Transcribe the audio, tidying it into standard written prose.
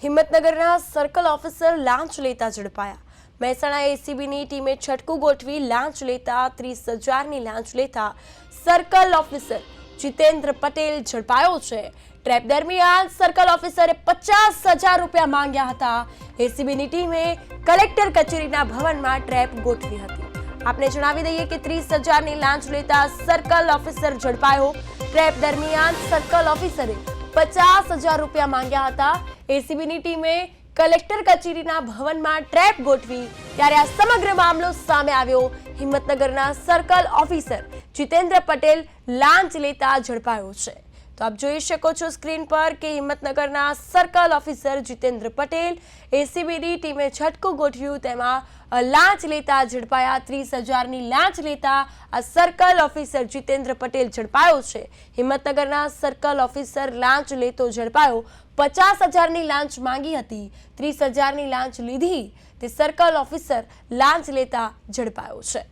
હિંમતનગરના circle officer લાંચ લેતા ઝડપાયા। મહેસાણા એસીબીની ટીમે છટકું ગોઠવી લાંચ લેતા 30,000ની લાંચ લેતા સર્કલ ઓફિસર જીતેન્દ્ર પટેલ ઝડપાયો છે। ટ્રેપ દરમિયાન સર્કલ ઓફિસરે 50,000 રૂપિયા માંગ્યા હતા। એસીબીની ટીમે કલેક્ટર કચેરીના ભવનમાં ટ્રેપ ગોઠવી હતી। આપને જણાવી દઈએ કે 30,000ની લાંચ લેતા સર્કલ ઓફિસર ઝડપાયો। ટ્રેપ દરમિયાન સર્કલ ઓફિસરે 50,000 રૂપિયા માંગ્યા હતા। એસીબીની ટીમે કલેક્ટર કચેરીના ભવનમાં ટ્રેપ ગોઠવી ત્યારે આ સમગ્ર મામલો સામે આવ્યો। હિંમતનગરના સર્કલ ઓફિસર જીતેન્દ્ર પટેલ લાંચ લેતા ઝડપાયો છે। તો આપ જોઈ શકો છો સ્ક્રીન પર કે હિંમતનગરના સર્કલ ઓફિસર જીતેન્દ્ર પટેલ એસીબીની ટીમે છટકું ગોઠવ્યું તેમાં લાંચ લેતા ઝડપાયા। 30,000ની લાંચ લેતા આ સર્કલ ઓફિસર જીતેન્દ્ર પટેલ ઝડપાયો છે। હિંમતનગરના સર્કલ ઓફિસર લાંચ લેતો ઝડપાયો। 50,000ની લાંચ માંગી હતી, 30,000ની લાંચ લીધી તે સર્કલ ઓફિસર લાંચ લેતા ઝડપાયો છે।